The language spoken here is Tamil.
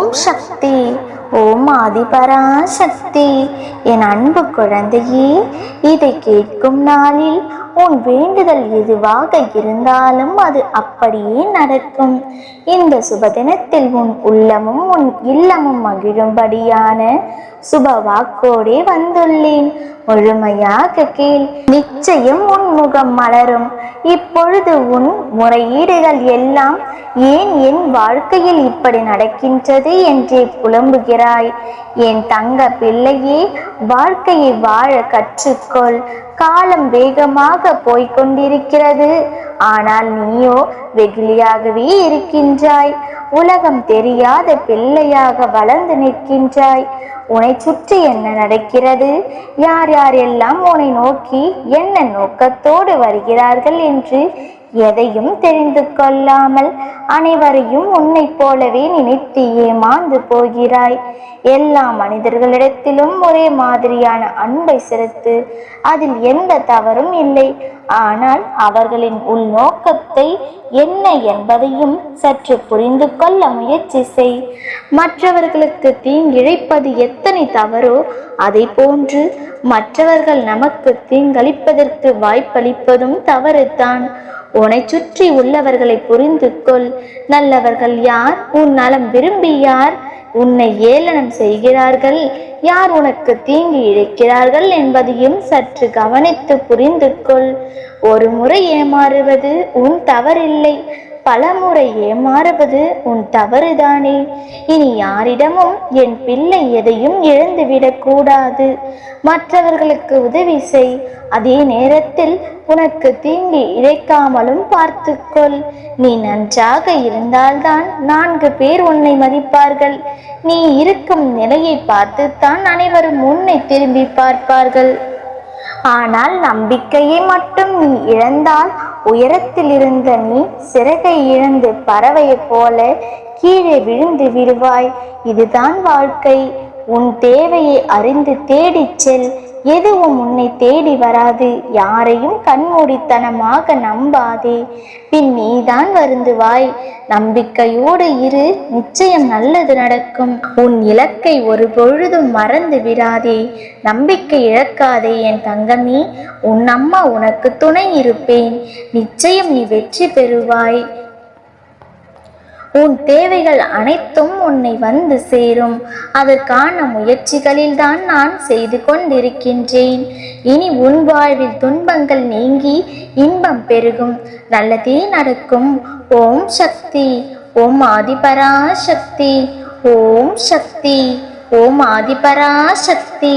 ஓம் சக்தி. ஓம் ஆதிபராசக்தி. என் அன்பு குழந்தையே, இதை கேட்கும் நாளில் உன் வேண்டுதல் எதுவாக இருந்தாலும் அது அப்படியே நடக்கும். இந்த சுப தினத்தில் உன் உள்ளமும் உன் இல்லமும் மகிழும்படியான சுப வாக்கோடே வந்துள்ளேன். முழுமையாக கேள். நிச்சயம் உன் முகம் மலரும். இப்பொழுது உன் முறையீடுகள் எல்லாம் ஏன் என் வாழ்க்கையில் இப்படி நடக்கின்றது என்றே புலம்புகிறாய். என் தங்க பிள்ளையே, வாழ்க்கையை வாழ கற்றுக்கொள். காலம் வேகமாக போய்கொண்டிருக்கிறது. ஆனால் நீயோ வெகுளியாகவே இருக்கின்றாய். உலகம் தெரியாத பிள்ளையாக வளர்ந்து நிற்கின்றாய். உன்னை சுற்றி என்ன நடக்கிறது, யார் யாரெல்லாம் உன்னை நோக்கி என்ன நோக்கத்தோடு வருகிறார்கள் என்று எதையும் தெரிந்து கொள்ளாமல் அனைவரையும் உன்னை போலவே நினைத்து ஏமாந்து போகிறாய். எல்லா மனிதர்களிடத்திலும் ஒரே மாதிரியான அன்பை செலுத்து. அதில் எந்த தவறும் இல்லை. ஆனால் அவர்களின் உள்நோக்கத்தை என்ன என்பதையும் சற்று புரிந்து கொள்ள முயற்சி செய். மற்றவர்களுக்கு தீங்கிழைப்பது எத்தனை தவறோ அதை போன்று மற்றவர்கள் நமக்கு தீங்களிப்பதற்கு வாய்ப்பளிப்பதும் தவறுதான். உன்னை சுற்றி உள்ளவர்களை புரிந்து கொள். நல்லவர்கள் யார், உன் நலம் விரும்பி யார் உன்னை ஏளனம் செய்கிறார்கள், யார் உனக்கு தீங்கு இழைக்கிறார்கள் என்பதையும் சற்று கவனித்து புரிந்து கொள். ஒரு முறை ஏமாறுவது உன் தவறில்லை, பலமுறை ஏமாறுவது உன் தவறுதானே. இனி யாரிடமும் என் பிள்ளை எதையும் இழந்துவிடக் கூடாது. மற்றவர்களுக்கு உதவி செய். அதே நேரத்தில் உனக்கு தீங்கு இழைக்காமலும் பார்த்துக்கொள். நீ நன்றாக இருந்தால்தான் 4 பேர் உன்னை மதிப்பார்கள். நீ இருக்கும் நிலையை பார்த்துத்தான் அனைவரும் உன்னை திரும்பி பார்ப்பார்கள். ஆனால் நம்பிக்கையை மட்டும் நீ இழந்தால் உயரத்தில் இருந்த நீ சிறகை இழந்து பறவையைப் போல கீழே விழுந்து விடுவாய். இதுதான் வாழ்க்கை. உன் தேவையை அறிந்து தேடிச் செல். எதுவும் உன்னை தேடி வராது. யாரையும் கண்மூடித்தனமாக நம்பாதே, பின் நீதான் வருந்துவாய். நம்பிக்கையோடு இரு, நிச்சயம் நல்லது நடக்கும். உன் இலக்கை ஒரு பொழுதும் மறந்து விடாதே. நம்பிக்கை இழக்காதே என் தங்கமே. உன் அம்மா உனக்கு துணை இருப்பேன். நிச்சயம் நீ வெற்றி பெறுவாய். உன் தேவைகள் அனைத்தும் உன்னை வந்து சேரும். அதற்கான முயற்சிகளில்தான் நான் செய்து கொண்டிருக்கின்றேன். இனி உன் வாழ்வில் துன்பங்கள் நீங்கி இன்பம் பெருகும். நல்லதே நடக்கும். ஓம் சக்தி. ஓம் ஆதிபராசக்தி. ஓம் சக்தி. ஓம் ஆதிபராசக்தி.